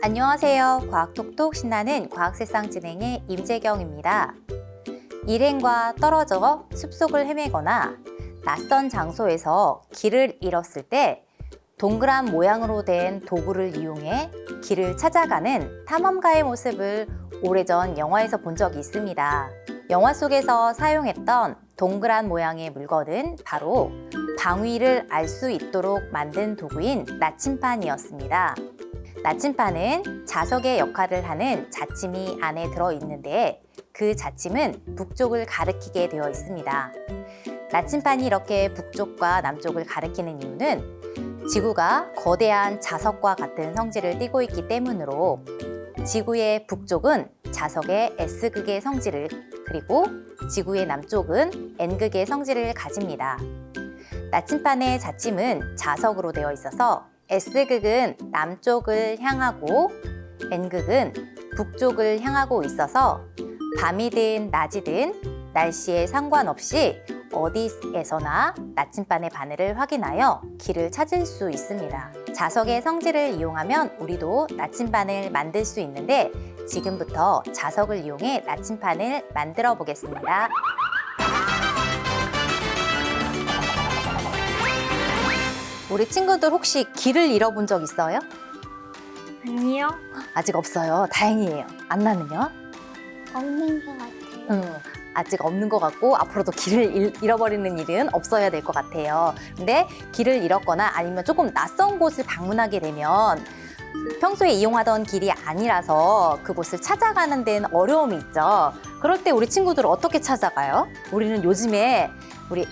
안녕하세요. 과학톡톡 신나는 과학세상 진행의 임재경입니다. 일행과 떨어져 숲속을 헤매거나 낯선 장소에서 길을 잃었을 때 동그란 모양으로 된 도구를 이용해 길을 찾아가는 탐험가의 모습을 오래전 영화에서 본 적이 있습니다. 영화 속에서 사용했던 동그란 모양의 물건은 바로 방위를 알 수 있도록 만든 도구인 나침반이었습니다. 나침반은 자석의 역할을 하는 자침이 안에 들어있는데 그 자침은 북쪽을 가리키게 되어 있습니다. 나침반이 이렇게 북쪽과 남쪽을 가리키는 이유는 지구가 거대한 자석과 같은 성질을 띠고 있기 때문으로 지구의 북쪽은 자석의 S극의 성질을 그리고 지구의 남쪽은 N극의 성질을 가집니다. 나침반의 자침은 자석으로 되어 있어서 S극은 남쪽을 향하고 N극은 북쪽을 향하고 있어서 밤이든 낮이든 날씨에 상관없이 어디에서나 나침반의 바늘을 확인하여 길을 찾을 수 있습니다. 자석의 성질을 이용하면 우리도 나침반을 만들 수 있는데 지금부터 자석을 이용해 나침반을 만들어 보겠습니다. 우리 친구들 혹시 길을 잃어본 적 있어요? 아니요. 아직 없어요. 다행이에요. 안나는요? 없는 것 같아요. 아직 없는 것 같고 앞으로도 길을 잃어버리는 일은 없어야 될 것 같아요. 근데 길을 잃었거나 아니면 조금 낯선 곳을 방문하게 되면 평소에 이용하던 길이 아니라서 그곳을 찾아가는 데는 어려움이 있죠. 그럴 때 우리 친구들은 어떻게 찾아가요? 우리는 요즘에 우리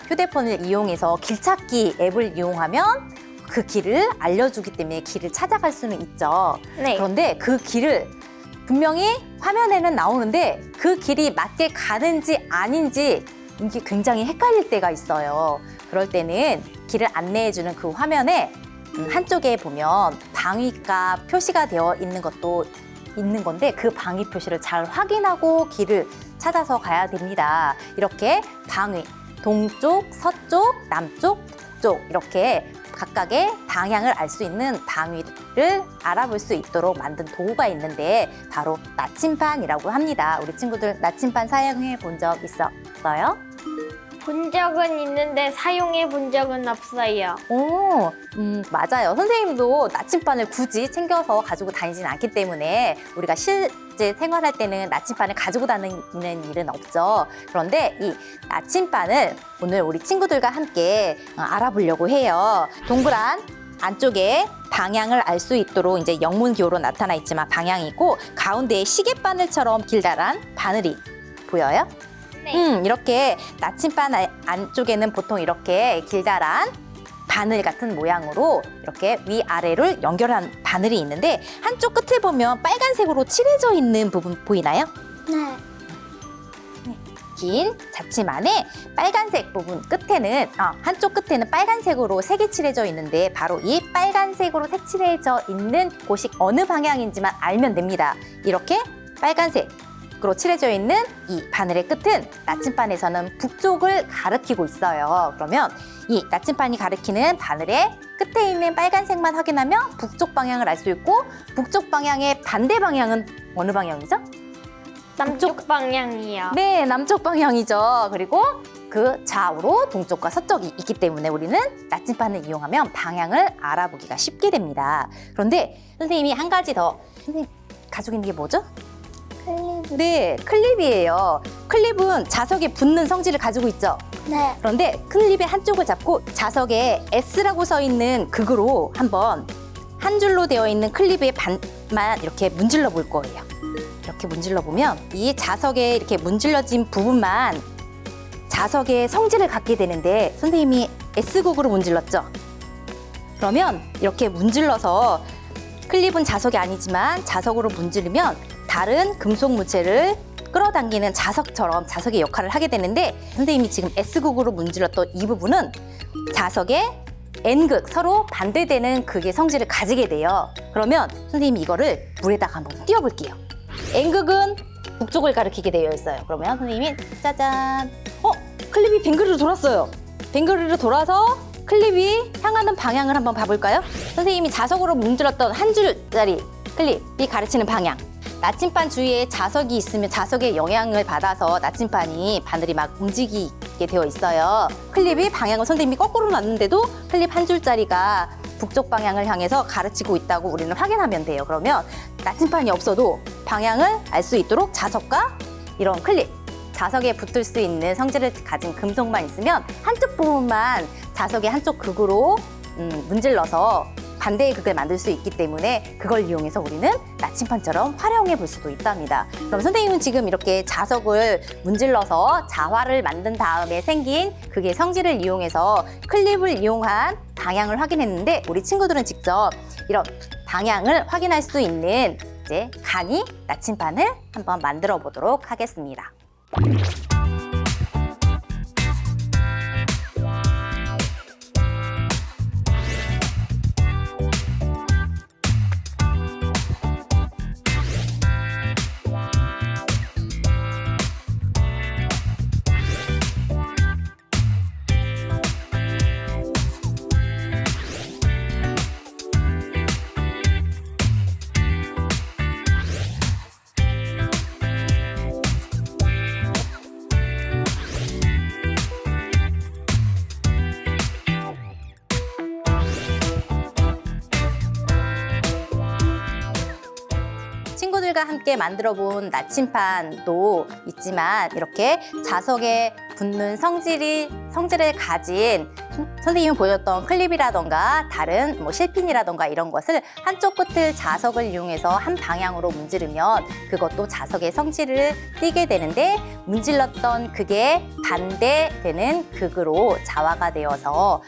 휴대폰을 이용해서 길찾기 앱을 이용하면 그 길을 알려주기 때문에 길을 찾아갈 수는 있죠. 네. 그런데 그 길을 분명히 화면에는 나오는데 그 길이 맞게 가는지 아닌지 이게 굉장히 헷갈릴 때가 있어요. 그럴 때는 길을 안내해주는 그 화면에 한쪽에 보면 방위가 표시가 되어 있는 것도 있는 건데 그 방위 표시를 잘 확인하고 길을 찾아서 가야 됩니다. 이렇게 방위, 동쪽, 서쪽, 남쪽, 북쪽 이렇게 각각의 방향을 알 수 있는 방위를 알아볼 수 있도록 만든 도구가 있는데 바로 나침반이라고 합니다. 우리 친구들 나침반 사용해 본 적 있어요? 본 적은 있는데 사용해 본 적은 없어요. 오, 맞아요. 선생님도 나침반을 굳이 챙겨서 가지고 다니진 않기 때문에 우리가 실제 생활할 때는 나침반을 가지고 다니는 일은 없죠. 그런데 이 나침반을 오늘 우리 친구들과 함께 알아보려고 해요. 동그란 안쪽에 방향을 알 수 있도록 이제 영문기호로 나타나 있지만 방향이 있고 가운데에 시계바늘처럼 길다란 바늘이 보여요? 네. 이렇게 나침반 안쪽에는 보통 이렇게 길다란 바늘 같은 모양으로 이렇게 위아래를 연결한 바늘이 있는데 한쪽 끝에 보면 빨간색으로 칠해져 있는 부분 보이나요? 네. 긴 자침 안에 빨간색 부분 끝에는 한쪽 끝에는 빨간색으로 색이 칠해져 있는데 바로 이 빨간색으로 색칠해져 있는 곳이 어느 방향인지만 알면 됩니다. 이렇게 빨간색으로 칠해져 있는 이 바늘의 끝은 나침반에서는 북쪽을 가리키고 있어요. 그러면 이 나침반이 가리키는 바늘의 끝에 있는 빨간색만 확인하면 북쪽 방향을 알 수 있고 북쪽 방향의 반대 방향은 어느 방향이죠? 남쪽 방향이요. 네, 남쪽 방향이죠. 그리고 그 좌우로 동쪽과 서쪽이 있기 때문에 우리는 나침반을 이용하면 방향을 알아보기가 쉽게 됩니다. 그런데 선생님이 한 가지 더 선생님 가지고 있는 게 뭐죠? 클립. 네, 클립이에요. 클립은 자석에 붙는 성질을 가지고 있죠. 네. 그런데 클립의 한쪽을 잡고 자석에 S라고 써 있는 극으로 한번 한 줄로 되어 있는 클립의 반만 이렇게 문질러 볼 거예요. 이렇게 문질러 보면 이 자석에 이렇게 문질러진 부분만 자석의 성질을 갖게 되는데 선생님이 S극으로 문질렀죠? 그러면 이렇게 문질러서 클립은 자석이 아니지만 자석으로 문지르면 다른 금속 물체를 끌어당기는 자석처럼 자석의 역할을 하게 되는데 선생님이 지금 S극으로 문질렀던 이 부분은 자석의 N극, 서로 반대되는 극의 성질을 가지게 돼요. 그러면 선생님이 이거를 물에다가 한번 띄워볼게요. N극은 북쪽을 가리키게 되어 있어요. 그러면 선생님이 짜잔! 클립이 뱅그르르 돌았어요. 뱅그르르 돌아서 클립이 향하는 방향을 한번 봐볼까요? 선생님이 자석으로 문질렀던 한 줄짜리 클립이 가르치는 방향. 나침반 주위에 자석이 있으면 자석의 영향을 받아서 나침반이 바늘이 막 움직이게 되어 있어요. 클립이 방향을 선생님이 거꾸로 놨는데도 클립 한 줄짜리가 북쪽 방향을 향해서 가르치고 있다고 우리는 확인하면 돼요. 그러면 나침반이 없어도 방향을 알 수 있도록 자석과 이런 클립, 자석에 붙을 수 있는 성질을 가진 금속만 있으면 한쪽 부분만 자석의 한쪽 극으로 문질러서 반대의 극을 만들 수 있기 때문에 그걸 이용해서 우리는 나침반처럼 활용해 볼 수도 있답니다. 그럼 선생님은 지금 이렇게 자석을 문질러서 자화를 만든 다음에 생긴 극의 성질을 이용해서 클립을 이용한 방향을 확인했는데 우리 친구들은 직접 이런 방향을 확인할 수 있는 이제 간이 나침반을 한번 만들어 보도록 하겠습니다. 친구들과 함께 만들어 본 나침반도 있지만 이렇게 자석에 붙는 성질을 가진 선생님이 보여줬던 클립이라던가 다른 실핀이라던가 이런 것을 한쪽 끝을 자석을 이용해서 한 방향으로 문지르면 그것도 자석의 성질을 띠게 되는데 문질렀던 극에 반대되는 극으로 자화가 되어서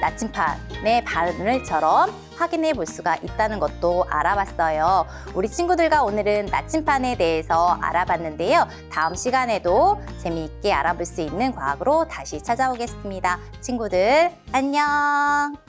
나침반의 바늘처럼 확인해 볼 수가 있다는 것도 알아봤어요. 우리 친구들과 오늘은 나침반에 대해서 알아봤는데요. 다음 시간에도 재미있게 알아볼 수 있는 과학으로 다시 찾아오겠습니다. 친구들 안녕!